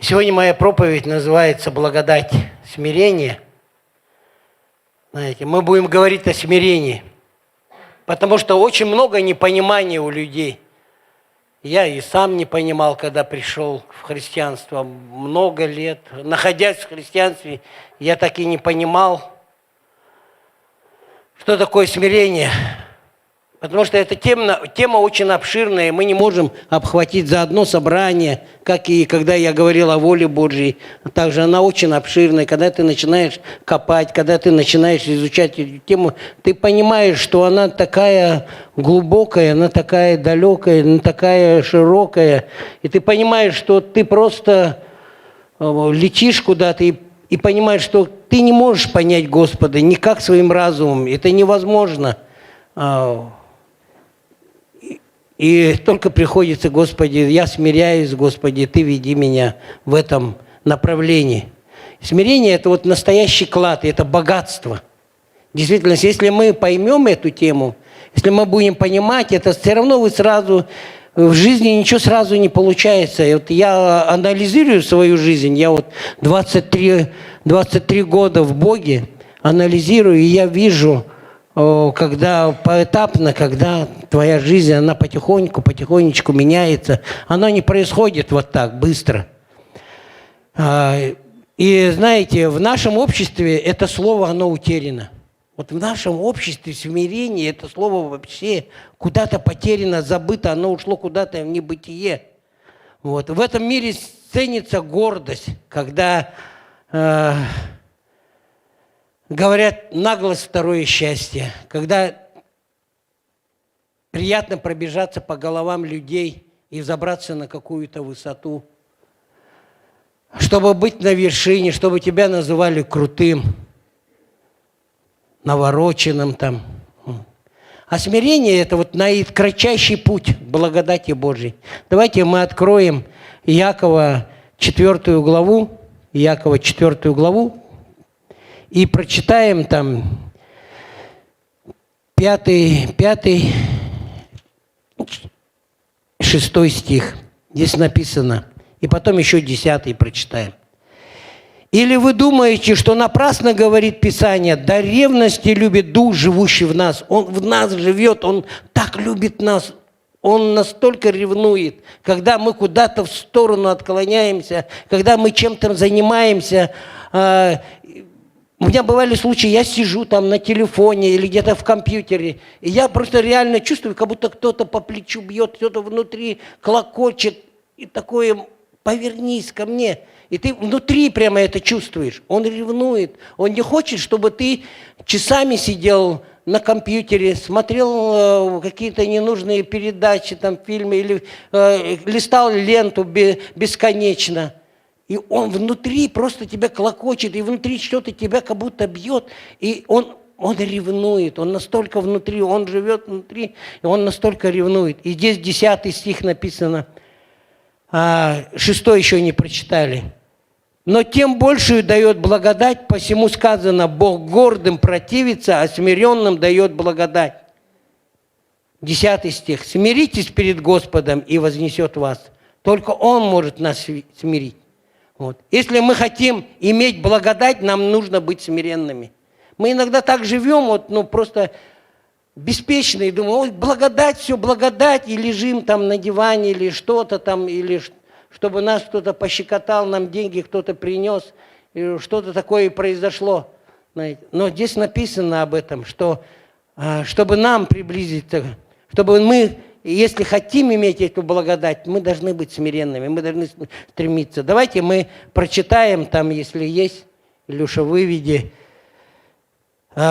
Сегодня моя проповедь называется «Благодать смирения». Знаете, мы будем говорить о смирении, потому что очень много непонимания у людей. Я и сам не понимал, когда пришел в христианство много лет. Находясь в христианстве, я так и не понимал, что такое смирение. Потому что эта тема очень обширная, и мы не можем обхватить за одно собрание, как и когда я говорил о воле Божьей. Также она очень обширная. Когда ты начинаешь копать, когда ты начинаешь изучать эту тему, ты понимаешь, что она такая глубокая, она такая далекая, она такая широкая. И ты понимаешь, что ты просто летишь куда-то и понимаешь, что ты не можешь понять Господа никак своим разумом. Это невозможно. И только приходится: Господи, я смиряюсь, Господи, Ты веди меня в этом направлении. Смирение – это вот настоящий клад, это богатство. Действительно, если мы поймем эту тему, если мы будем понимать, это все равно вы сразу в жизни ничего сразу не получается. И вот я анализирую свою жизнь, я вот 23 года в Боге анализирую, и я вижу, когда поэтапно, когда твоя жизнь, она потихонечку меняется. Оно не происходит вот так быстро. И знаете, в нашем обществе это слово, оно утеряно. Вот в нашем обществе смирение, это слово вообще куда-то потеряно, забыто, оно ушло куда-то в небытие. Вот. В этом мире ценится гордость, когда говорят наглость второе счастье, когда приятно пробежаться по головам людей и взобраться на какую-то высоту, чтобы быть на вершине, чтобы тебя называли крутым, навороченным там. А смирение – это вот наикратчайший путь к благодати Божьей. Давайте мы откроем Иакова 4 главу, и прочитаем там 5, 6 стих. Здесь написано. И потом еще 10 прочитаем. «Или вы думаете, что напрасно говорит Писание, до ревности любит Дух, живущий в нас. Он в нас живет, Он так любит нас, Он настолько ревнует, когда мы куда-то в сторону отклоняемся, когда мы чем-то занимаемся». У меня бывали случаи, я сижу там на телефоне или где-то в компьютере, и я просто реально чувствую, как будто кто-то по плечу бьет, кто-то внутри клокочет, и такое: повернись ко мне. И ты внутри прямо это чувствуешь. Он ревнует, он не хочет, чтобы ты часами сидел на компьютере, смотрел какие-то ненужные передачи, там, фильмы, или листал ленту бесконечно. И он внутри просто тебя клокочет, и внутри что-то тебя как будто бьет, и он ревнует, он настолько внутри, он живет внутри, и он настолько ревнует. И здесь 10 стих написано, 6 еще не прочитали. «Но тем большую дает благодать, посему сказано, Бог гордым противится, а смиренным дает благодать». 10 стих. «Смиритесь перед Господом, и вознесет вас». Только Он может нас смирить. Вот. Если мы хотим иметь благодать, нам нужно быть смиренными. Мы иногда так живем, просто беспечно, и думаем: ой, благодать, все, благодать, и лежим там на диване, или что-то там, или чтобы нас кто-то пощекотал, нам деньги кто-то принес, и что-то такое произошло. Знаете. Но здесь написано об этом, что чтобы нам приблизиться, чтобы мы, если хотим иметь эту благодать, мы должны быть смиренными, мы должны стремиться. Давайте мы прочитаем там, если есть, Илюша, выведи.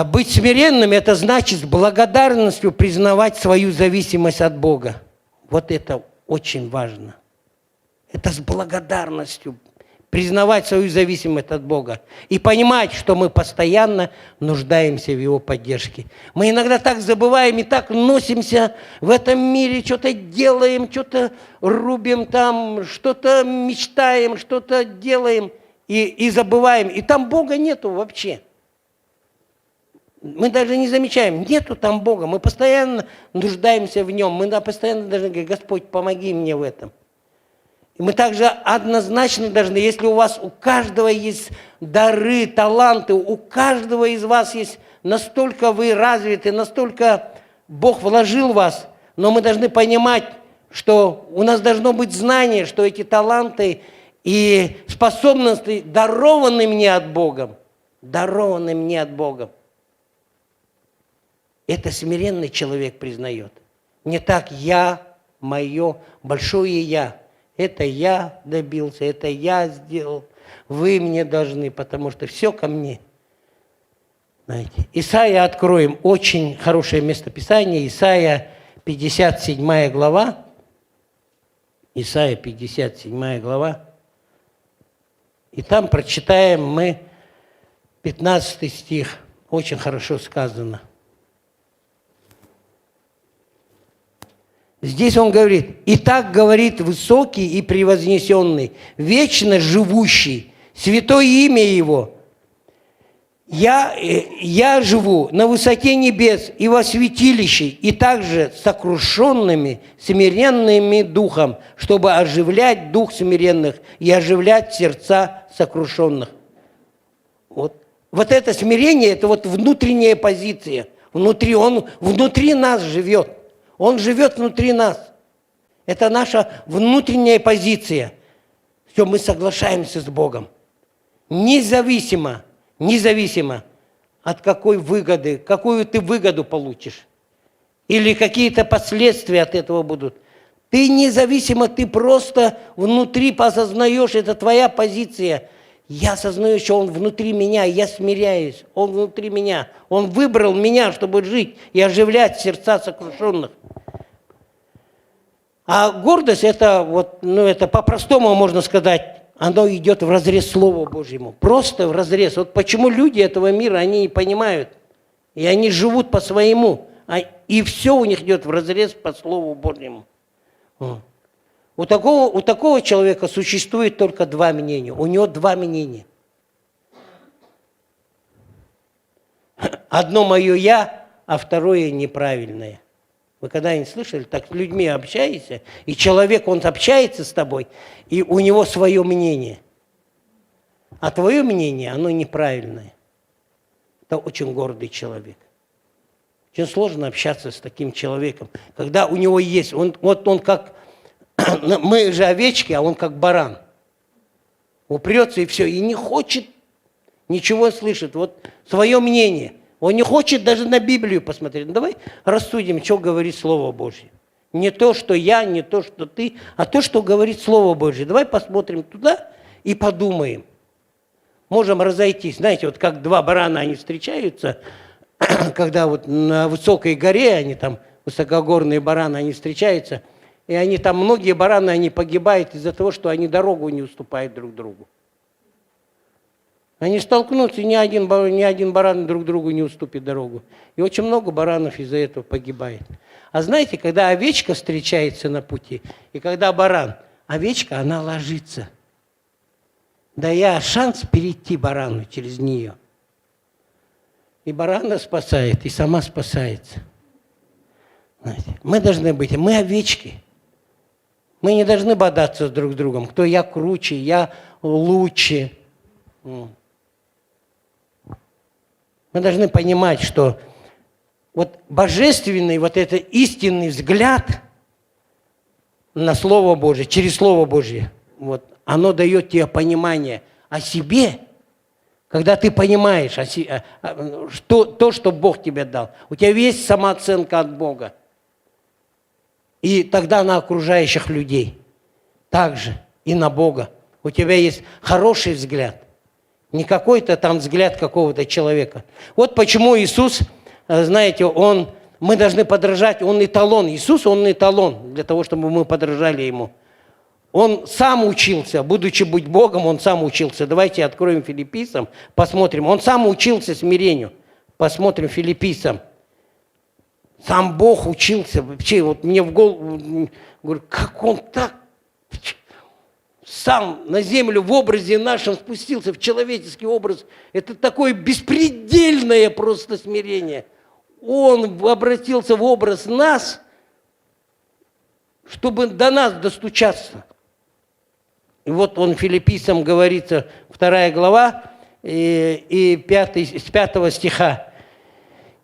Быть смиренным – это значит с благодарностью признавать свою зависимость от Бога. Вот это очень важно. Это с благодарностью признавать свою зависимость от Бога и понимать, что мы постоянно нуждаемся в Его поддержке. Мы иногда так забываем и так носимся в этом мире, что-то делаем, что-то рубим там, что-то мечтаем, что-то делаем и забываем. И там Бога нету вообще. Мы даже не замечаем, нету там Бога. Мы постоянно нуждаемся в Нем. Мы постоянно должны говорить: Господь, помоги мне в этом. И мы также однозначно должны, если у вас у каждого есть дары, таланты, у каждого из вас есть, настолько вы развиты, настолько Бог вложил в вас, но мы должны понимать, что у нас должно быть знание, что эти таланты и способности дарованы мне от Бога. Дарованы мне от Бога. Это смиренный человек признает. Не так я, мое, большое я. Это я добился, это я сделал. Вы мне должны, потому что все ко мне. Знаете. Исайя откроем. Очень хорошее местописание. Исайя 57 глава. Исайя 57 глава. И там прочитаем мы 15 стих. Очень хорошо сказано. Здесь он говорит: «И так говорит высокий и превознесенный, вечно живущий, святое имя Его. Я живу на высоте небес и во святилище, и также сокрушенными, смиренными духом, чтобы оживлять дух смиренных и оживлять сердца сокрушенных». Вот это смирение, это вот внутренняя позиция. Он внутри нас живет. Он живет внутри нас. Это наша внутренняя позиция. Все, мы соглашаемся с Богом. Независимо от какой выгоды, какую ты выгоду получишь. Или какие-то последствия от этого будут. Ты независимо, ты просто внутри осознаешь, это твоя позиция. Я осознаю, что Он внутри меня, я смиряюсь. Он внутри меня. Он выбрал меня, чтобы жить и оживлять сердца сокрушенных. А гордость, это по-простому можно сказать, оно идет вразрез Слову Божьему. Просто вразрез. Вот почему люди этого мира, они не понимают. И они живут по-своему. И все у них идет вразрез по Слову Божьему. У такого человека существует только два мнения. У него два мнения. Одно мое я, а второе неправильное. Вы когда-нибудь слышали, так с людьми общаешься, и человек, он общается с тобой, и у него свое мнение. А твое мнение, оно неправильное. Это очень гордый человек. Очень сложно общаться с таким человеком, когда у него есть, он как, мы же овечки, а он как баран. Упрется и все, и не хочет ничего слышать. Вот свое мнение. Он не хочет даже на Библию посмотреть. Ну, давай рассудим, что говорит Слово Божье. Не то, что я, не то, что ты, а то, что говорит Слово Божье. Давай посмотрим туда и подумаем. Можем разойтись. Знаете, вот как два барана, они встречаются, когда вот на высокой горе, они там, высокогорные бараны, они встречаются, и они там, многие бараны, они погибают из-за того, что они дорогу не уступают друг другу. Они столкнутся, и ни один баран друг другу не уступит дорогу. И очень много баранов из-за этого погибает. А знаете, когда овечка встречается на пути, и когда баран, овечка, она ложится, дая шанс перейти барану через нее. И барана спасает, и сама спасается. Знаете, мы должны быть, мы овечки. Мы не должны бодаться друг с другом, кто я круче, я лучше. Мы должны понимать, что вот божественный, вот этот истинный взгляд на Слово Божие, через Слово Божие, вот, оно дает тебе понимание о себе, когда ты понимаешь то, что Бог тебе дал. У тебя есть самооценка от Бога. И тогда на окружающих людей. Также и на Бога. У тебя есть хороший взгляд. Не какой-то там взгляд какого-то человека. Вот почему Иисус, знаете, мы должны подражать, Он эталон. Иисус, Он эталон для того, чтобы мы подражали Ему. Он сам учился, будучи быть Богом, Он сам учился. Давайте откроем Филиппийцам, посмотрим. Он сам учился смирению. Посмотрим Филиппийцам. Сам Бог учился. Вообще, вот мне в голову, говорю, как Он так сам на землю в образе нашем спустился, в человеческий образ. Это такое беспредельное просто смирение. Он обратился в образ нас, чтобы до нас достучаться. И вот он филиппийцам говорится, 2 глава, и 5, с 5 стиха.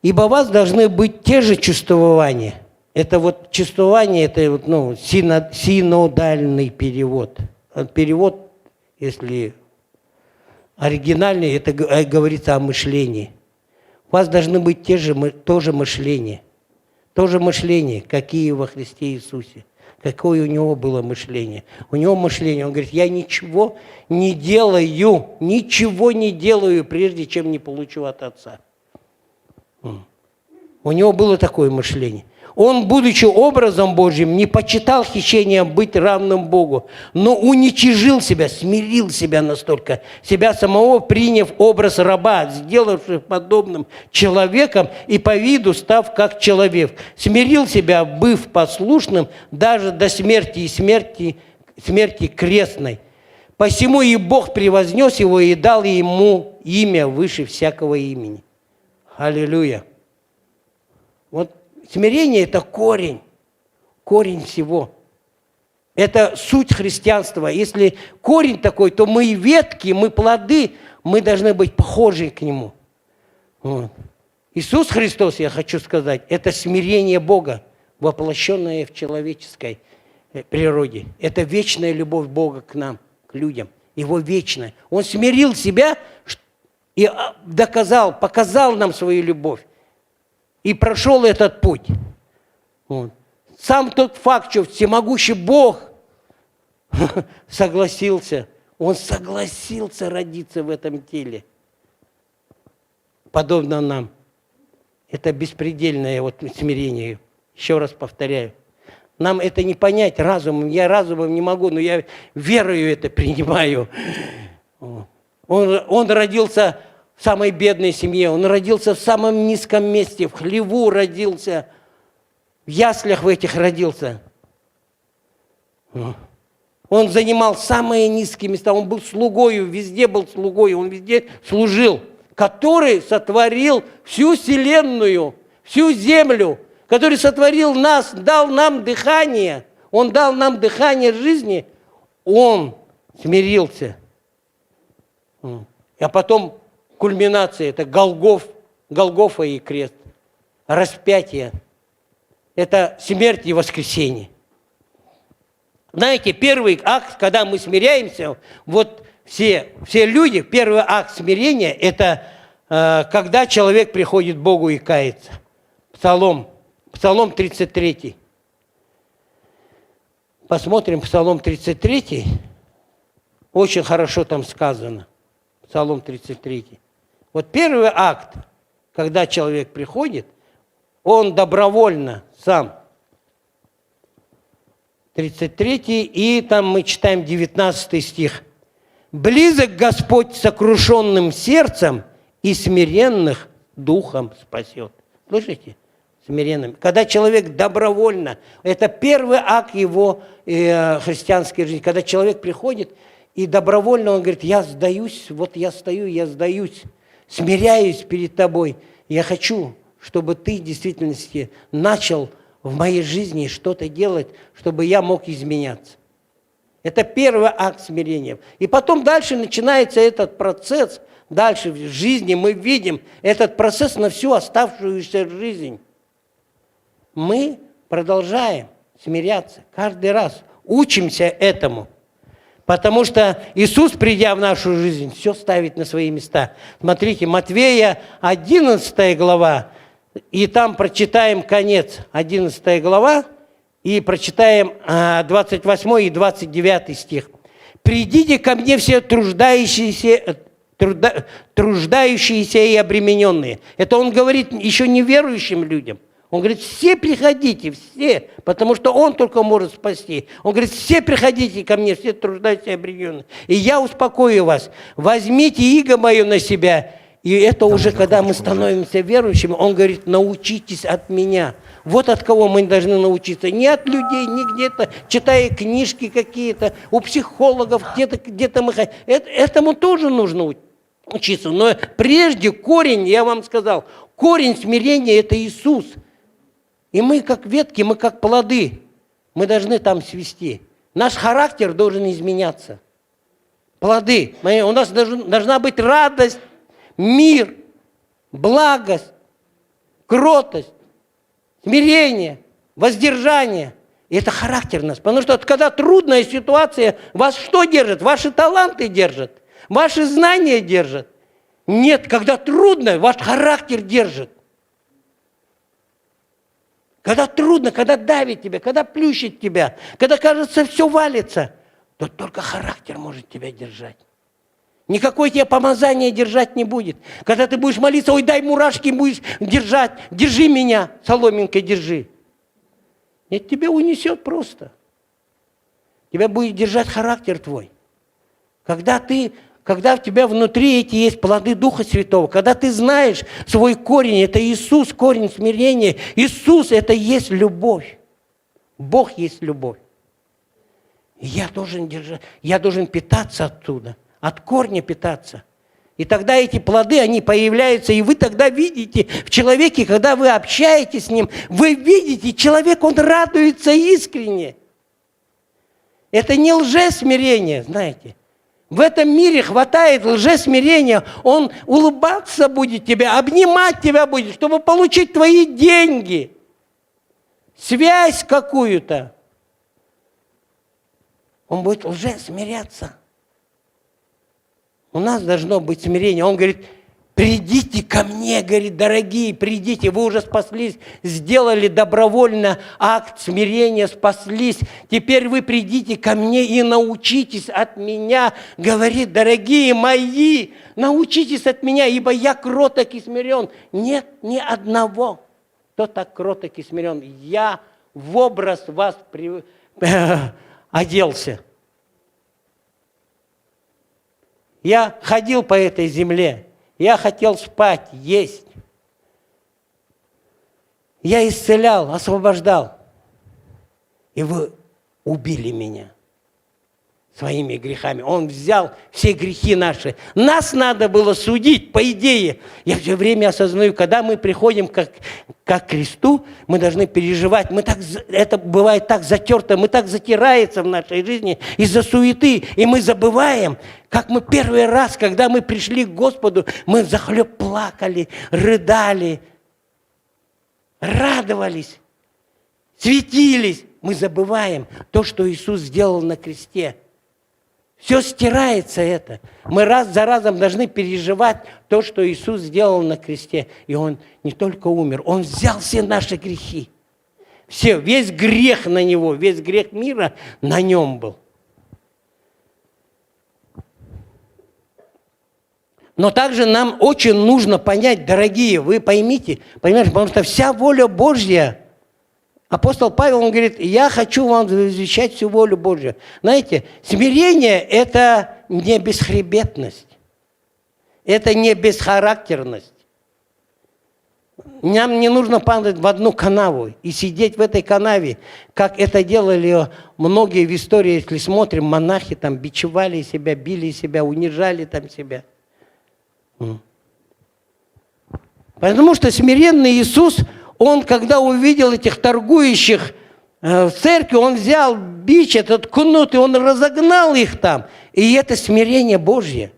«Ибо у вас должны быть те же чувствования». Это вот чувствование, это вот, синодальный перевод. Перевод, если оригинальный, это говорится о мышлении. У вас должны быть тоже мышление. То же мышление, какие во Христе Иисусе. Какое у него было мышление. У него мышление, он говорит, я ничего не делаю, прежде чем не получу от Отца. У него было такое мышление. Он, будучи образом Божьим, не почитал хищением быть равным Богу, но уничижил себя, смирил себя настолько, себя самого приняв образ раба, сделавшись подобным человеком и по виду став как человек. Смирил себя, быв послушным даже до смерти и смерти крестной. Посему и Бог превознес его и дал ему имя выше всякого имени. Аллилуйя. Вот смирение – это корень всего. Это суть христианства. Если корень такой, то мы и ветки, мы плоды, мы должны быть похожи к Нему. Вот. Иисус Христос, я хочу сказать, это смирение Бога, воплощенное в человеческой природе. Это вечная любовь Бога к нам, к людям. Его вечная. Он смирил себя и показал нам свою любовь. И прошел этот путь. Вот. Сам тот факт, что всемогущий Бог согласился, Он согласился родиться в этом теле, подобно нам. Это беспредельное смирение. Еще раз повторяю. Нам это не понять разумом. Я разумом не могу, но я верою это принимаю. Он родился в самой бедной семье, он родился в самом низком месте, в хлеву родился, в яслях в этих родился. Он занимал самые низкие места, он был слугою, везде был слугой, он везде служил, который сотворил всю вселенную, всю землю, который сотворил нас, дал нам дыхание, он дал нам дыхание жизни, он смирился. А потом кульминация – это Голгофа и крест, распятие. Это смерть и воскресение. Знаете, первый акт, когда мы смиряемся, вот все люди, первый акт смирения – это когда человек приходит к Богу и кается. Псалом 33. Посмотрим Псалом 33. Очень хорошо там сказано. Псалом 33. Вот первый акт, когда человек приходит, он добровольно сам. 33, и там мы читаем 19 стих. «Близок Господь сокрушенным сердцем и смиренных духом спасет». Слышите? Смиренным. Когда человек добровольно, это первый акт его христианской жизни, когда человек приходит и добровольно он говорит, я сдаюсь, вот я стою, я сдаюсь, смиряюсь перед тобой. Я хочу, чтобы ты в действительности начал в моей жизни что-то делать, чтобы я мог изменяться. Это первый акт смирения. И потом дальше начинается этот процесс, дальше в жизни мы видим этот процесс на всю оставшуюся жизнь. Мы продолжаем смиряться каждый раз, учимся этому. Потому что Иисус, придя в нашу жизнь, все ставит на свои места. Смотрите, Матвея 11 глава, и там прочитаем конец, 11 глава, и прочитаем 28 и 29 стих. «Придите ко мне все труждающиеся и обремененные». Это он говорит еще неверующим людям. Он говорит, все приходите, все, потому что Он только может спасти. Он говорит, все приходите ко мне, все труждающиеся и обремененные, и я успокою вас. Возьмите иго мое на себя. И это уже, когда мы становимся верующими, Он говорит, научитесь от меня. Вот от кого мы должны научиться. Не от людей, не где-то, читая книжки какие-то, у психологов, где-то мы... Этому тоже нужно учиться. Но прежде корень, я вам сказал, корень смирения – это Иисус. И мы как ветки, мы как плоды, мы должны там свести. Наш характер должен изменяться. плоды. У нас должна быть радость, мир, благость, кротость, смирение, воздержание. И это характер нас. Потому что когда трудная ситуация, вас что держит? Ваши таланты держат, ваши знания держат. Нет, когда трудно, ваш характер держит. Когда трудно, когда давит тебя, когда плющит тебя, когда, кажется, все валится, то только характер может тебя держать. Никакое тебе помазание держать не будет. Когда ты будешь молиться, ой, дай мурашки, будешь держать, держи меня, соломинкой держи. Нет, тебя унесет просто. Тебя будет держать характер твой. Когда в тебя внутри эти есть плоды Духа Святого, когда ты знаешь свой корень, это Иисус, корень смирения. Иисус – это есть любовь. Бог есть любовь. И я должен питаться оттуда, от корня питаться. И тогда эти плоды, они появляются, и вы тогда видите в человеке, когда вы общаетесь с ним, вы видите, человек, он радуется искренне. Это не лжесмирение, знаете. В этом мире хватает лжесмирения. Он улыбаться будет тебе, обнимать тебя будет, чтобы получить твои деньги. Связь какую-то. Он будет лжесмиряться. У нас должно быть смирение. Он говорит, придите ко мне, говорит, дорогие, придите, вы уже спаслись, сделали добровольно акт смирения, спаслись. Теперь вы придите ко мне и научитесь от меня, говорит, дорогие мои, научитесь от меня, ибо я кроток и смирен. Нет ни одного, кто так кроток и смирен. Я в образ вас оделся. Я ходил по этой земле. Я хотел спать, есть. Я исцелял, освобождал. И вы убили меня своими грехами. Он взял все грехи наши. Нас надо было судить, по идее. Я все время осознаю, когда мы приходим к кресту, мы должны переживать. Это бывает так затерто, мы так затирается в нашей жизни из-за суеты. И мы забываем, как мы первый раз, когда мы пришли к Господу, мы взахлеб плакали, рыдали, радовались, светились. Мы забываем то, что Иисус сделал на кресте. Все стирается это. Мы раз за разом должны переживать то, что Иисус сделал на кресте. И Он не только умер, Он взял все наши грехи. Весь грех на Него, весь грех мира на Нем был. Но также нам очень нужно понять, дорогие, вы поймите, понимаете, потому что вся воля Божья, апостол Павел, он говорит, я хочу вам возвещать всю волю Божью. Знаете, смирение – это не бесхребетность, это не бесхарактерность. Нам не нужно падать в одну канаву и сидеть в этой канаве, как это делали многие в истории, если смотрим, монахи там бичевали себя, били себя, унижали там себя. Потому что смиренный Иисус, Он, когда увидел этих торгующих в церкви, Он взял бич, этот кнут, и Он разогнал их там. И это смирение Божье.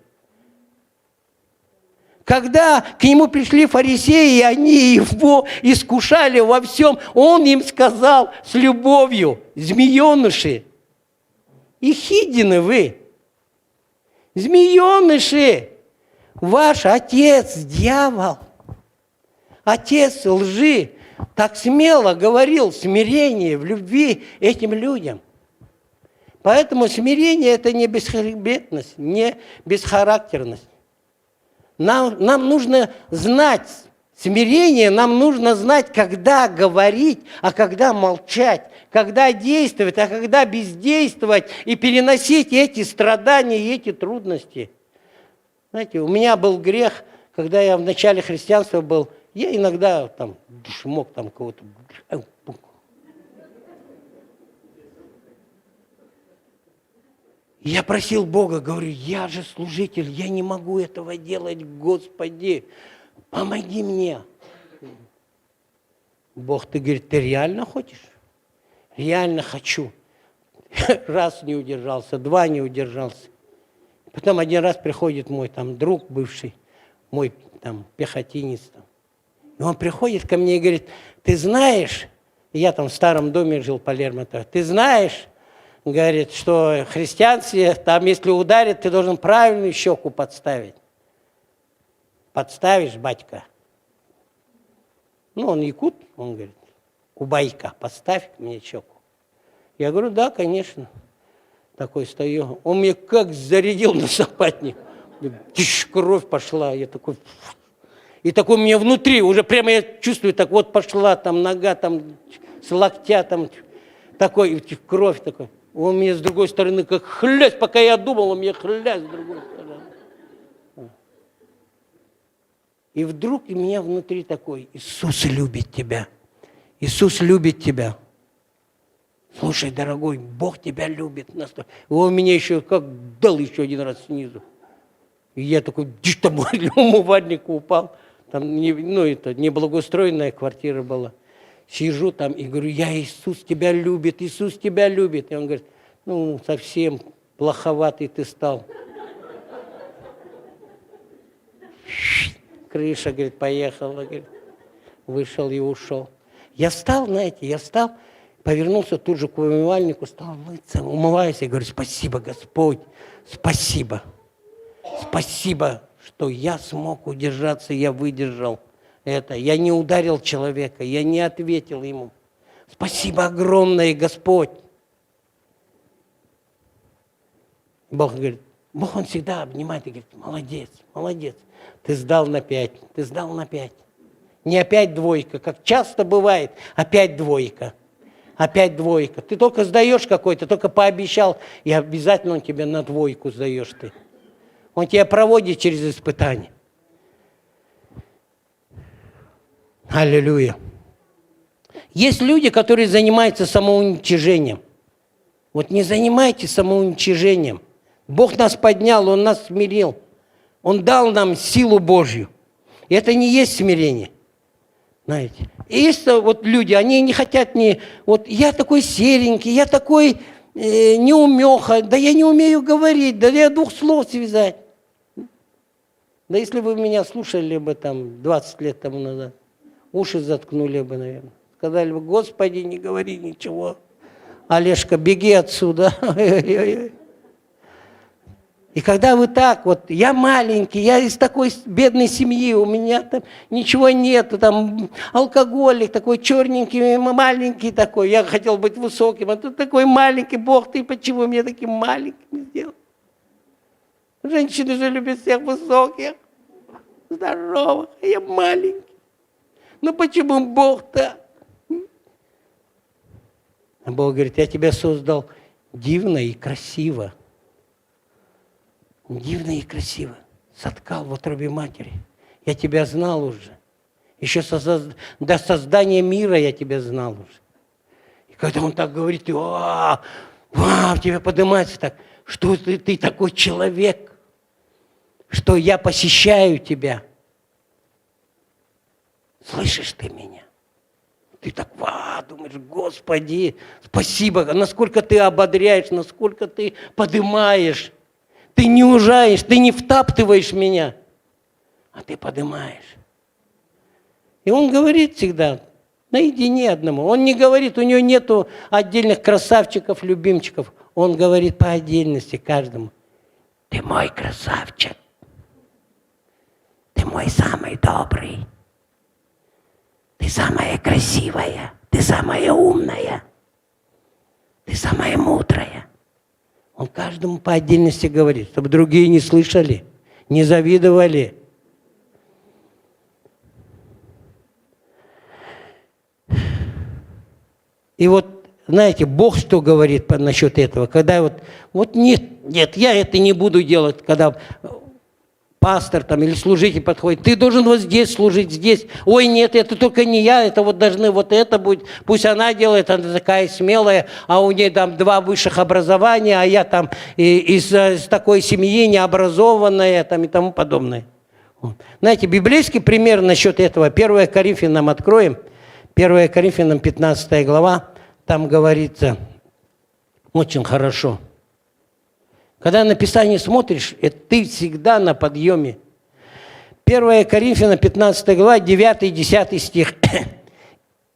Когда к Нему пришли фарисеи, и они Его искушали во всем, Он им сказал с любовью, змееныши, ехидины вы, змееныши, ваш отец дьявол. Отец лжи так смело говорил в смирении, в любви этим людям. Поэтому смирение – это не бесхребетность, не бесхарактерность. Нам нужно знать смирение, нам нужно знать, когда говорить, а когда молчать, когда действовать, а когда бездействовать и переносить эти страдания и эти трудности. Знаете, у меня был грех, когда я в начале христианства был, я иногда там мог там кого-то... Я просил Бога, говорю, я же служитель, я не могу этого делать, Господи, помоги мне. Бог, ты, говорит, ты реально хочешь? Реально хочу. Раз не удержался, два не удержался. Потом один раз приходит мой там друг бывший, мой там пехотинец. Там. И он приходит ко мне и говорит, ты знаешь, я там в старом доме жил по Лермонтову, ты знаешь, говорит, что христианстве, там если ударит, ты должен правильную щеку подставить. Подставишь, батька? Ну, он якут, он говорит, кубайка, подставь мне щеку. Я говорю, да, конечно. Такой стою. Он мне как зарядил на сапатник. Кровь пошла. Я такой... И такой у меня внутри, уже прямо я чувствую, так вот пошла там нога, там с локтя, там такой, кровь такой. Он мне с другой стороны как хлясь, пока я думал, он мне хлясь с другой стороны. И вдруг у меня внутри такой, Иисус любит тебя. Иисус любит тебя. Слушай, дорогой, Бог тебя любит настолько. Он меня еще как дал еще один раз снизу. И я такой, там умывальник упал. Там неблагоустроенная квартира была. Сижу там и говорю, Иисус тебя любит, Иисус тебя любит. И он говорит, ну, совсем плоховатый ты стал. Крыша, говорит, поехала, говорит. Вышел и ушел. Я встал, знаете, повернулся тут же к умывальнику, стал мыться, умываюсь и говорю, спасибо, Господь, спасибо. Спасибо, что я смог удержаться, я выдержал это. Я не ударил человека, я не ответил ему. Спасибо огромное, Господь. Бог говорит, Бог, Он всегда обнимает и говорит, молодец, молодец. Ты сдал на 5, ты сдал на 5. Не опять двойка, как часто бывает, опять двойка. Опять двойка. Ты только сдаешь какой-то, только пообещал, и обязательно он тебе на двойку сдаешь ты. Он тебя проводит через испытания. Аллилуйя. Есть люди, которые занимаются самоуничижением. Вот не занимайтесь самоуничижением. Бог нас поднял, Он нас смирил. Он дал нам силу Божью. И это не есть смирение. Знаете. И есть вот люди, они не хотят вот я такой серенький, я такой неумеха, да я не умею говорить, да я 2 слов связать. Да если вы меня слушали бы там 20 лет тому назад, уши заткнули бы, наверное. Сказали бы, Господи, не говори ничего. Олежка, беги отсюда. И когда вы так, вот я маленький, я из такой бедной семьи, у меня там ничего нет, там алкоголик такой черненький, маленький такой, я хотел быть высоким, а тут такой маленький, Бог, ты почему меня таким маленьким сделал? Женщины же любят всех высоких, здоровых, а я маленький. Ну почему Бог-то? А Бог говорит, я тебя создал дивно и красиво. Дивно и красиво. Соткал в утробе матери. Я тебя знал уже. Еще до создания мира я тебя знал уже. И когда он так говорит, вау, тебя поднимается так, что ты такой человек, что я посещаю тебя. Слышишь ты меня? Ты так, думаешь, Господи, спасибо, насколько ты ободряешь, насколько ты поднимаешь. Ты не ужаешь, ты не втаптываешь меня, а ты поднимаешь. И он говорит всегда, наедине одному. Он не говорит, у него нету отдельных красавчиков, любимчиков. Он говорит по отдельности каждому. Ты мой красавчик. Ты мой самый добрый. Ты самая красивая. Ты самая умная. Ты самая мудрая. Он каждому по отдельности говорит, чтобы другие не слышали, не завидовали. И вот, знаете, Бог что говорит насчет этого? Когда вот нет, я это не буду делать, когда пастор там или служитель подходит, ты должен вот здесь служить, здесь. Ой, нет, это только не я, это вот должны вот это будет. Пусть она делает, она такая смелая, а у нее там 2 высших образования, а я там из такой семьи необразованная там, и тому подобное. Вот. Знаете, библейский пример насчет этого. 1 Коринфянам откроем. 1 Коринфянам 15 глава. Там говорится очень хорошо. Когда на Писание смотришь, ты всегда на подъеме. 1 Коринфянам 15 глава, 9 и 10 стих.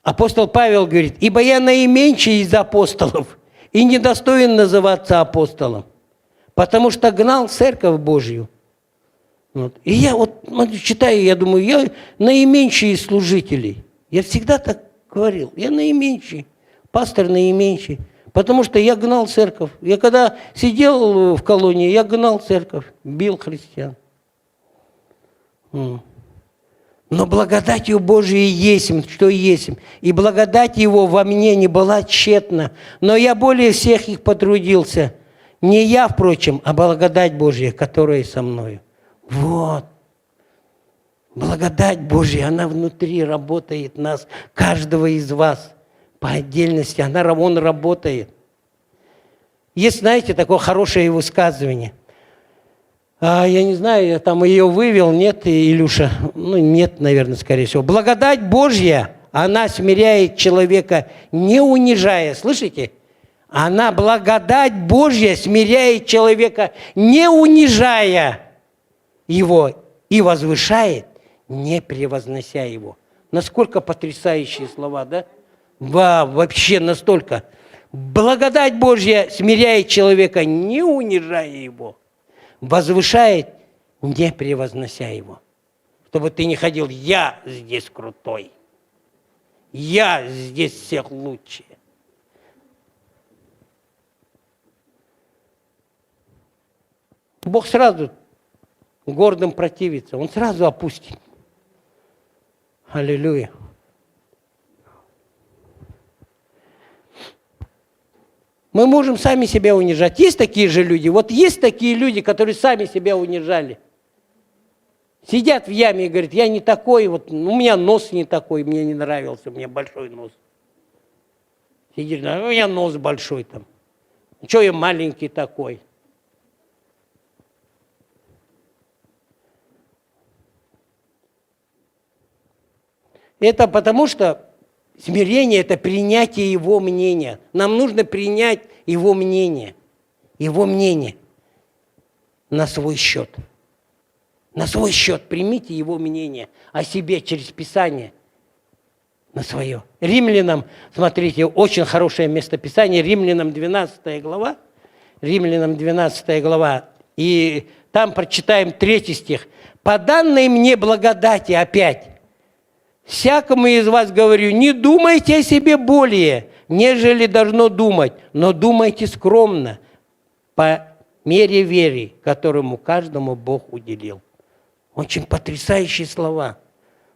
Апостол Павел говорит: «Ибо я наименьший из апостолов и недостоин называться апостолом, потому что гнал церковь Божью». Вот. И я вот читаю, я думаю, я наименьший из служителей. Я всегда так говорил, я наименьший, пастор наименьший, потому что я гнал церковь. Я когда сидел в колонии, я гнал церковь, бил христиан. Но благодатью Божией есть, что есть. И благодать Его во мне не была тщетна. Но я более всех их потрудился. Не я, впрочем, а благодать Божья, которая со мною. Вот. Благодать Божья, она внутри работает в нас, каждого из вас. По отдельности, он работает. Есть, знаете, такое хорошее высказывание. Я не знаю, я там ее вывел, нет, Илюша? Ну, нет, наверное, скорее всего. Благодать Божья, она смиряет человека, не унижая. Слышите? Она, благодать Божья, смиряет человека, не унижая его, и возвышает, не превознося его. Насколько потрясающие слова, да? Вообще настолько. Благодать Божья смиряет человека, не унижая его, возвышает, не превознося его. Чтобы ты не ходил: я здесь крутой, я здесь всех лучше. Бог сразу гордым противится, Он сразу опустит. Аллилуйя. Мы можем сами себя унижать. Есть такие же люди. Вот есть такие люди, которые сами себя унижали. Сидят в яме и говорят: я не такой, вот, у меня нос не такой, мне не нравился, у меня большой нос. Сидишь, у меня нос большой там. Чего я маленький такой? Это потому что смирение – это принятие Его мнения. Нам нужно принять Его мнение на свой счет. На свой счет примите Его мнение о себе через Писание на свое. Римлянам, смотрите, очень хорошее местописание, Римлянам 12 глава, Римлянам 12 глава, и там прочитаем 3 стих. «По данной мне благодати опять, всякому из вас говорю, не думайте о себе более, нежели должно думать, но думайте скромно, по мере веры, которому каждому Бог уделил». Очень потрясающие слова.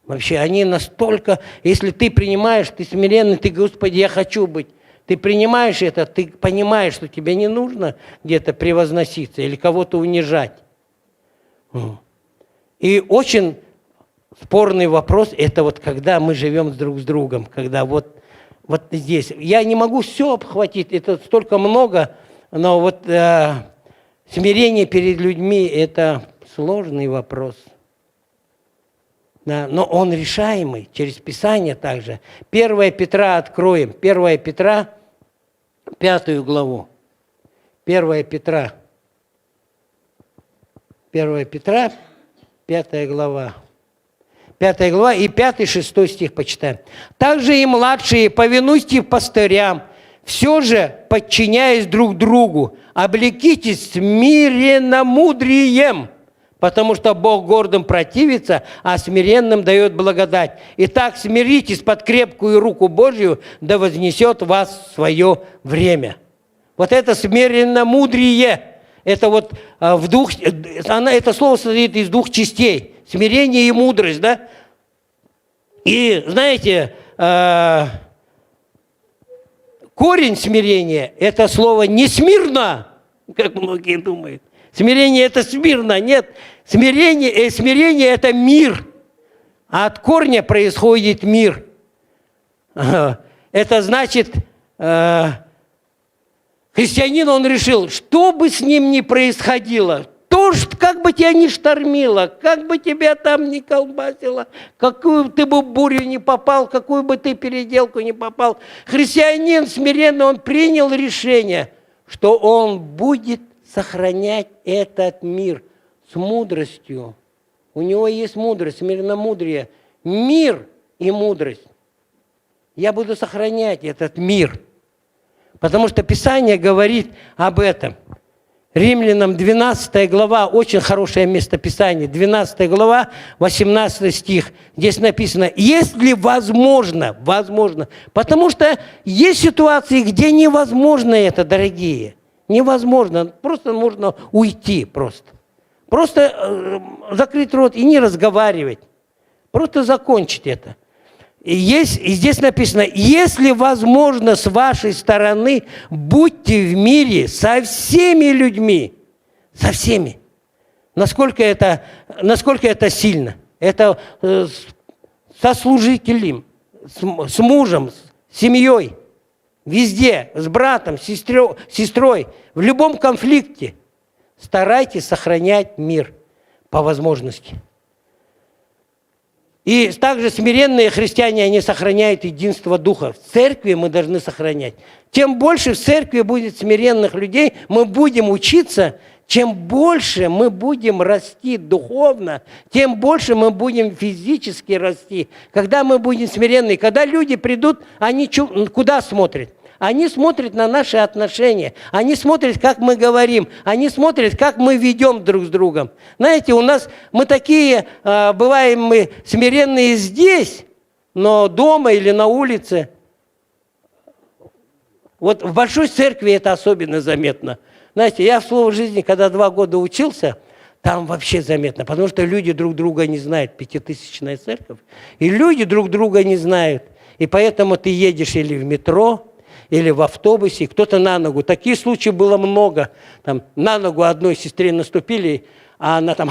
Вообще, они настолько, если ты принимаешь, ты смиренный, ты: Господи, я хочу быть. Ты принимаешь это, ты понимаешь, что тебе не нужно где-то превозноситься или кого-то унижать. И очень спорный вопрос – это вот когда мы живем друг с другом, когда вот здесь. Я не могу все обхватить, это столько много, но вот смирение перед людьми – это сложный вопрос. Да, но он решаемый через Писание также. 1 Петра откроем. 1 Петра, 5 главу. 1 Петра, 5 глава. 5 глава и 5-6 стих почитаем. «Также и младшие, повинуйтесь пастырям, все же, подчиняясь друг другу, облекитесь смиренномудрием, потому что Бог гордым противится, а смиренным дает благодать. Итак, смиритесь под крепкую руку Божью, да вознесет вас в свое время». Вот это смиренномудрие, это вот это слово состоит из 2 частей. Смирение и мудрость, да? И, знаете, корень смирения – это слово не смирно, как многие думают. Смирение – это смирно. Нет, смирение – это мир. А от корня происходит мир. Это значит, христианин, он решил, что бы с ним ни происходило, то, как бы тебя ни штормило, как бы тебя там ни колбасило, какую ты бы бурю не попал, какую бы ты переделку не попал, христианин смиренно, он принял решение, что он будет сохранять этот мир с мудростью. У него есть мудрость, смиренномудрие. Мир и мудрость. Я буду сохранять этот мир. Потому что Писание говорит об этом. Римлянам 12 глава, очень хорошее место Писания, 12 глава, 18 стих. Здесь написано, если возможно, возможно. Потому что есть ситуации, где невозможно это, дорогие. Невозможно, просто можно уйти просто. Просто закрыть рот и не разговаривать. Просто закончить это. И здесь написано, если возможно с вашей стороны, будьте в мире со всеми людьми. Со всеми. Насколько это сильно? Это со служителем, с мужем, с семьей, везде, с братом, с сестрой, в любом конфликте. Старайтесь сохранять мир по возможности. И также смиренные христиане, они сохраняют единство Духа. В церкви мы должны сохранять. Чем больше в церкви будет смиренных людей, мы будем учиться, чем больше мы будем расти духовно, тем больше мы будем физически расти. Когда мы будем смиренны, когда люди придут, они куда смотрят? Они смотрят на наши отношения, они смотрят, как мы говорим, они смотрят, как мы ведем друг с другом. Знаете, мы такие, бываем мы смиренные здесь, но дома или на улице. Вот в большой церкви это особенно заметно. Знаете, я в Слово жизни, когда 2 года учился, там вообще заметно, потому что люди друг друга не знают, 5000-я церковь, и люди друг друга не знают. И поэтому ты едешь или в метро, или в автобусе, кто-то на ногу. Таких случаев было много. Там, на ногу одной сестре наступили, а она там,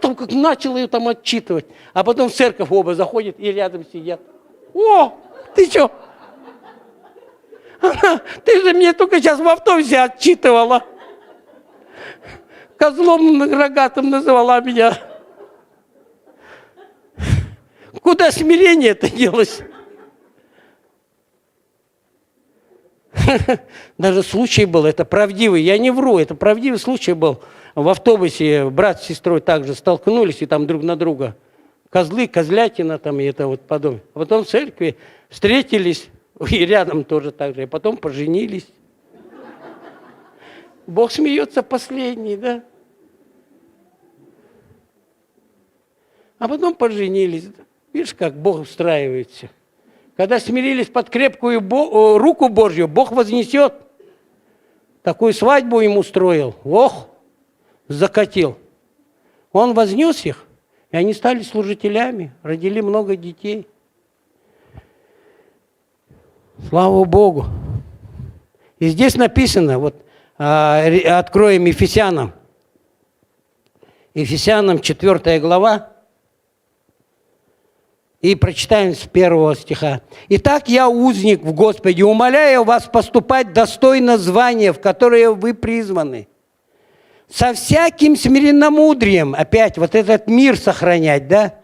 там как начала ее там отчитывать. А потом в церковь оба заходят и рядом сидят. О, ты что? Ты же мне только сейчас в автобусе отчитывала. Козлом рогатым называла меня. Куда смирение-то делось? Даже случай был, это правдивый, я не вру, это правдивый случай был. В автобусе брат с сестрой также столкнулись, и там друг на друга козлы, козлятина там, и это вот подобное. А потом в церкви встретились, и рядом тоже так же, и потом поженились. Бог смеется последний, да? А потом поженились. Видишь, как Бог устраивает все. Когда смирились под крепкую руку Божью, Бог вознесет. Такую свадьбу им устроил. Ох, закатил. Он вознес их, и они стали служителями, родили много детей. Слава Богу. И здесь написано, вот откроем Ефесянам. Ефесянам 4 глава. И прочитаем с 1 стиха. «Итак, я узник в Господе, умоляю вас поступать достойно звания, в которое вы призваны, со всяким смиренномудрием», опять вот этот мир сохранять, да?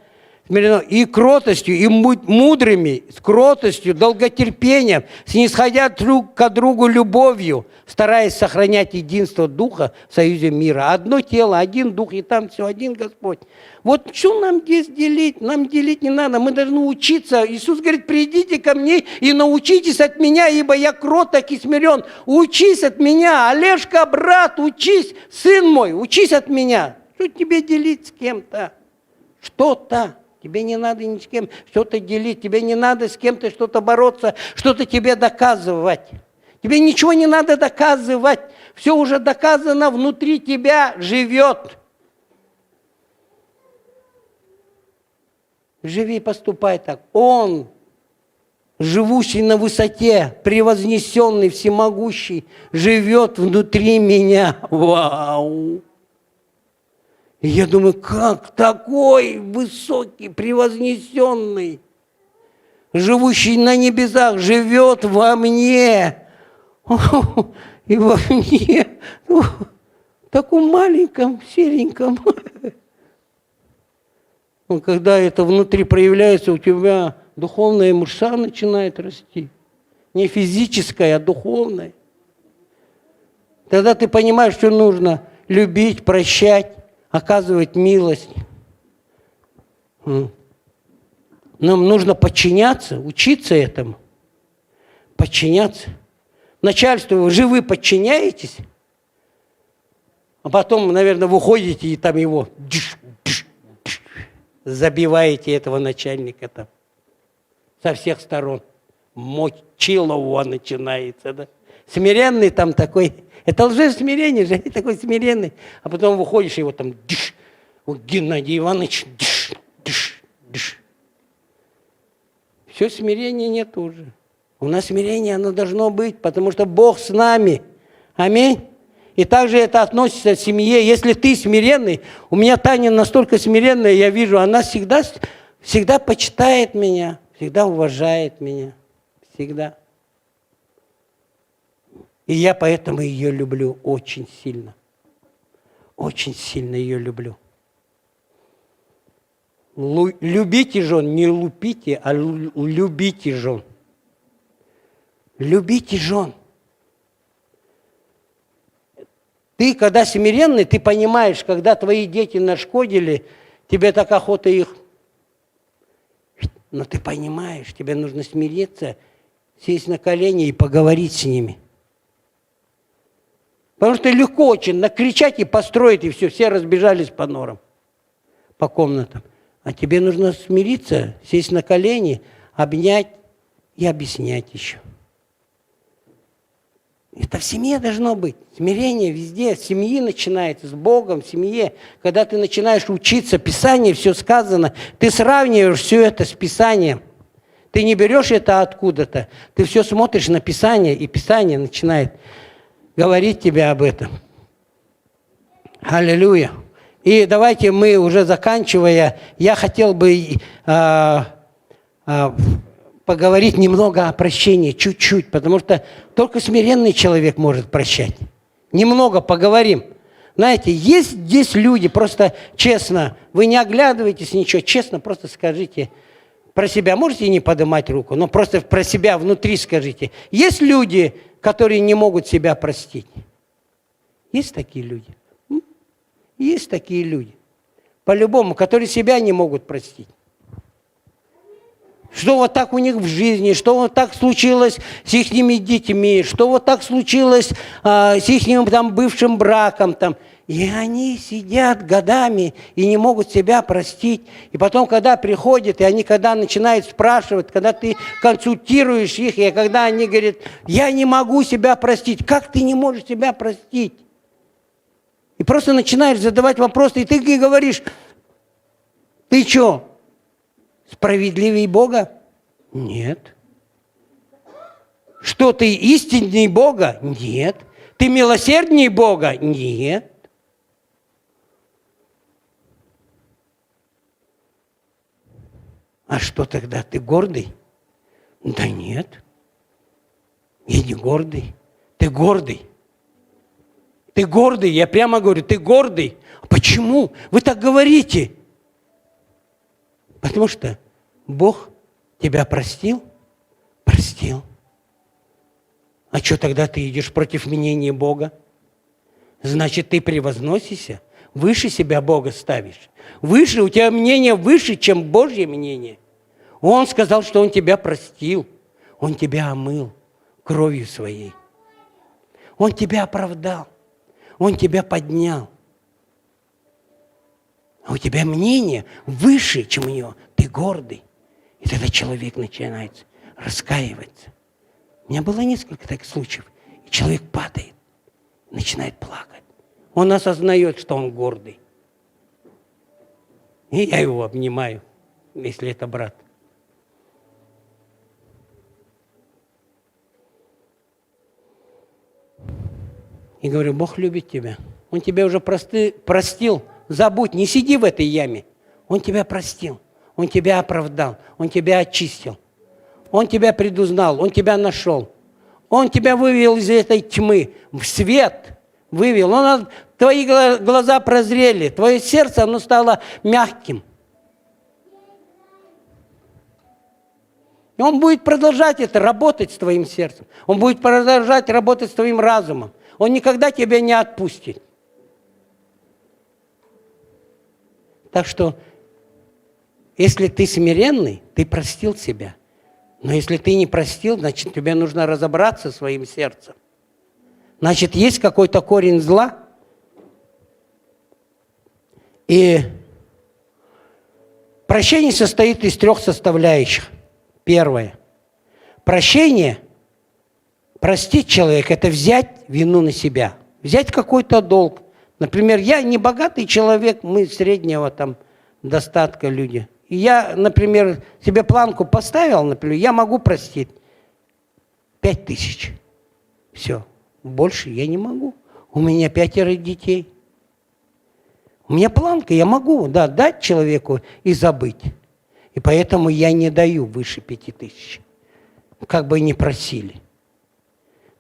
И кротостью, и мудрыми, с кротостью, долготерпением, снисходя друг к другу любовью, стараясь сохранять единство Духа в союзе мира. Одно тело, один Дух, и там все, один Господь. Вот что нам здесь делить? Нам делить не надо, мы должны учиться. Иисус говорит, придите ко мне и научитесь от меня, ибо я кроток и смирен. Учись от меня, Олежка, брат, учись, сын мой, учись от меня. Что тебе делить с кем-то? Что-то. Тебе не надо ни с кем что-то делить, тебе не надо с кем-то что-то бороться, что-то тебе доказывать. Тебе ничего не надо доказывать. Все уже доказано, внутри тебя живет. Живи и поступай так. Он, живущий на высоте, превознесенный, всемогущий, живет внутри меня. Вау! И я думаю, как такой высокий, превознесенный, живущий на небесах, живет во мне. И во мне, таком маленьком, сереньком. Когда это внутри проявляется, у тебя духовная мышца начинает расти. Не физическая, а духовная. Тогда ты понимаешь, что нужно любить, прощать, оказывать милость. Нам нужно подчиняться, учиться этому. Подчиняться. Начальству вы подчиняетесь, а потом, наверное, вы уходите и там его забиваете, этого начальника там со всех сторон. Мочилово начинается, да? Смиренный там такой, это лжесмирение же, такой смиренный. А потом выходишь, его там, Геннадий Иванович, все, смирения нет уже. У нас смирение, оно должно быть, потому что Бог с нами. Аминь. И также это относится к семье. Если ты смиренный, у меня Таня настолько смиренная, я вижу, она всегда почитает меня, всегда уважает меня, всегда. И я поэтому ее люблю очень сильно. Очень сильно ее люблю. Любите жен, не лупите, а любите жен. Любите жен. Ты, когда смиренный, ты понимаешь, когда твои дети нашкодили, тебе так охота их. Но ты понимаешь, тебе нужно смириться, сесть на колени и поговорить с ними. Потому что легко очень накричать и построить, и все разбежались по норам, по комнатам. А тебе нужно смириться, сесть на колени, обнять и объяснять еще. Это в семье должно быть. Смирение везде. С семьи начинается, с Богом, в семье. Когда ты начинаешь учиться, Писание, все сказано, ты сравниваешь все это с Писанием. Ты не берешь это откуда-то. Ты все смотришь на Писание, и Писание начинает говорить тебе об этом. Аллилуйя. И давайте мы, уже заканчивая, я хотел бы поговорить немного о прощении, чуть-чуть, потому что только смиренный человек может прощать. Немного поговорим. Знаете, есть здесь люди, просто честно, вы не оглядываетесь, ничего, честно просто скажите про себя. Можете не поднимать руку, но просто про себя внутри скажите. Есть люди, которые не могут себя простить? Есть такие люди? Есть такие люди. По-любому, которые себя не могут простить. Что вот так у них в жизни, что вот так случилось с их детьми, что вот так случилось с их там бывшим браком. Там. И они сидят годами и не могут себя простить. И потом, когда приходят, и они когда начинают спрашивать, когда ты консультируешь их, и когда они говорят, я не могу себя простить. Как ты не можешь себя простить? И просто начинаешь задавать вопросы, и ты говоришь, ты что? Справедливее Бога? Нет. Что ты истинней Бога? Нет. Ты милосерднее Бога? Нет. А что тогда? Ты гордый? Да нет. Я не гордый. Ты гордый. Ты гордый, я прямо говорю, ты гордый. Почему? Вы так говорите. Потому что Бог тебя простил? Простил. А что тогда ты идешь против мнения Бога? Значит, ты превозносишься, выше себя Бога ставишь. Выше, у тебя мнение выше, чем Божье мнение. Он сказал, что Он тебя простил. Он тебя омыл кровью своей. Он тебя оправдал. Он тебя поднял. А у тебя мнение выше, чем у него. Ты гордый. И тогда человек начинает раскаиваться. У меня было несколько таких случаев. И человек падает, начинает плакать. Он осознает, что он гордый. И я его обнимаю, если это брат. И говорю, Бог любит тебя. Он тебя уже простил. Забудь, не сиди в этой яме. Он тебя простил. Он тебя оправдал. Он тебя очистил. Он тебя предузнал. Он тебя нашел. Он тебя вывел из этой тьмы в свет. Вывел. Твои глаза прозрели. Твое сердце, оно стало мягким. И Он будет продолжать это, работать с твоим сердцем. Он будет продолжать работать с твоим разумом. Он никогда тебя не отпустит. Так что, если ты смиренный, ты простил себя. Но если ты не простил, значит, тебе нужно разобраться своим сердцем. Значит, есть какой-то корень зла. И прощение состоит из 3 составляющих. Первое. Прощение, простить человека, это взять вину на себя. Взять какой-то долг. Например, я не богатый человек, мы среднего там достатка люди. И я, например, себе планку поставил, например, я могу простить 5000. Все. Больше я не могу. У меня 5 детей. У меня планка, я могу, да, дать человеку и забыть. И поэтому я не даю выше 5000. Как бы ни просили.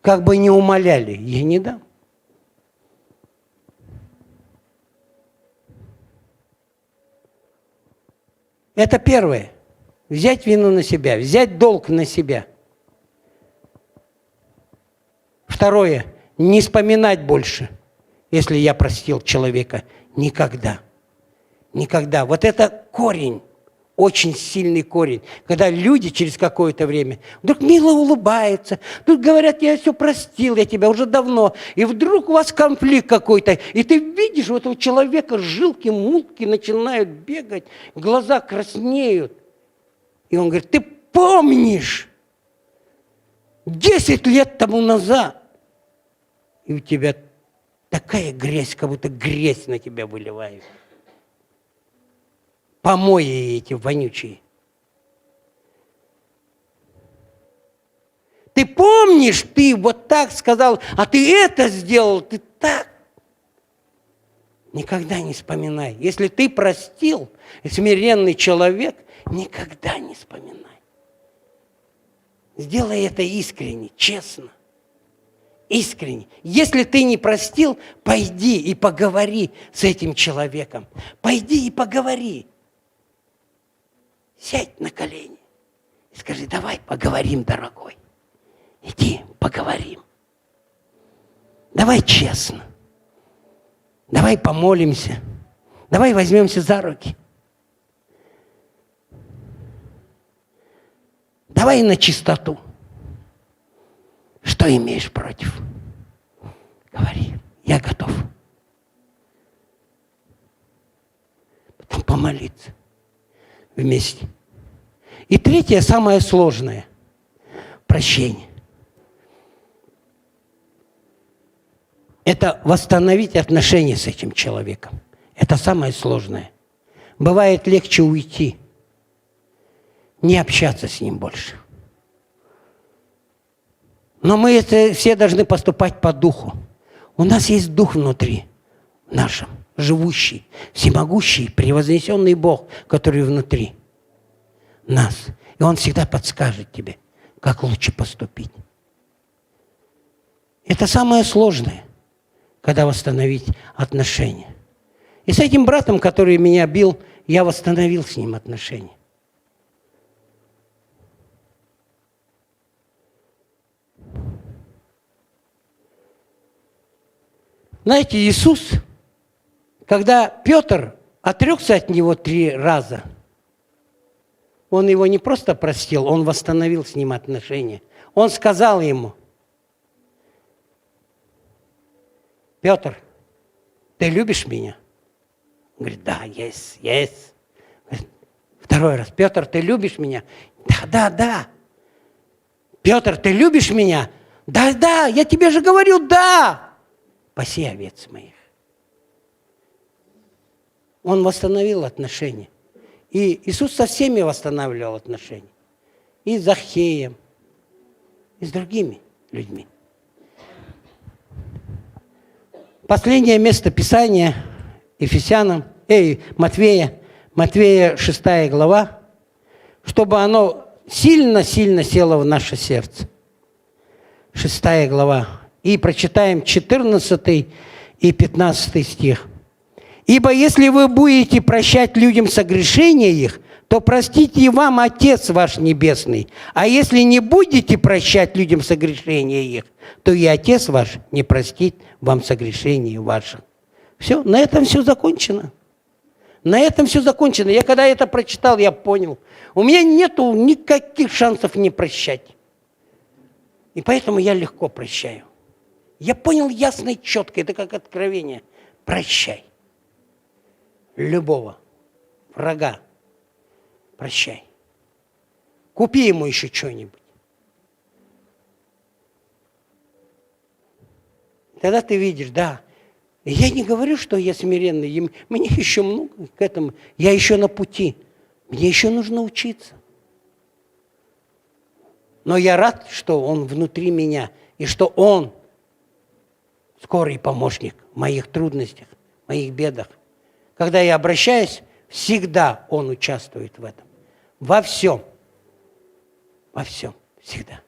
Как бы ни умоляли, я не дам. Это первое. Взять вину на себя, взять долг на себя. Второе. Не вспоминать больше, если я простил человека. Никогда. Никогда. Вот это корень. Очень сильный корень. Когда люди через какое-то время вдруг мило улыбаются, вдруг говорят, я все простил, я тебя уже давно. И вдруг у вас конфликт какой-то. И ты видишь, у этого человека жилки-мулки начинают бегать, глаза краснеют. И он говорит, ты помнишь 10 лет тому назад? И у тебя такая грязь, как будто грязь на тебя выливает. Помои эти вонючие. Ты помнишь, ты вот так сказал, а ты это сделал, ты так. Никогда не вспоминай. Если ты простил, смиренный человек, никогда не вспоминай. Сделай это искренне, честно. Искренне. Если ты не простил, пойди и поговори с этим человеком. Пойди и поговори. Сядь на колени и скажи, давай поговорим, дорогой. Иди, поговорим. Давай честно. Давай помолимся. Давай возьмемся за руки. Давай на чистоту. Что имеешь против? Говори, я готов. Потом помолиться вместе. И третье, самое сложное – прощение. Это восстановить отношения с этим человеком. Это самое сложное. Бывает легче уйти, не общаться с ним больше. Но мы это все должны поступать по духу. У нас есть дух внутри нашем, живущий, всемогущий, превознесенный Бог, который внутри нас. И Он всегда подскажет тебе, как лучше поступить. Это самое сложное, когда восстановить отношения. И с этим братом, который меня бил, я восстановил с ним отношения. Знаете, Иисус, когда Петр отрекся от Него 3 раза, Он его не просто простил, Он восстановил с ним отношения. Он сказал ему, Петр, ты любишь меня? Он говорит, да, yes. Говорит, 2 раз, Петр, ты любишь меня? Да. Петр, ты любишь меня? Да, я тебе же говорю, да. Паси овец моих. Он восстановил отношения. И Иисус со всеми восстанавливал отношения. И с Захеем, и с другими людьми. Последнее место Писания Матвея 6 глава, чтобы оно сильно-сильно село в наше сердце. 6 глава. И прочитаем 14 и 15 стих. «Ибо если вы будете прощать людям согрешения их, то простите и вам Отец ваш Небесный. А если не будете прощать людям согрешения их, то и Отец ваш не простит вам согрешения ваших. Все, на этом все закончено. На этом все закончено. Я когда это прочитал, я понял. У меня нету никаких шансов не прощать. И поэтому я легко прощаю. Я понял ясно и четко, это как откровение. Прощай. Любого врага прощай. Купи ему еще что-нибудь. Тогда ты видишь, да. Я не говорю, что я смиренный. Мне еще много к этому. Я еще на пути. Мне еще нужно учиться. Но я рад, что он внутри меня. И что он скорый помощник в моих трудностях, в моих бедах. Когда я обращаюсь, всегда он участвует в этом. Во всем. Во всем. Всегда.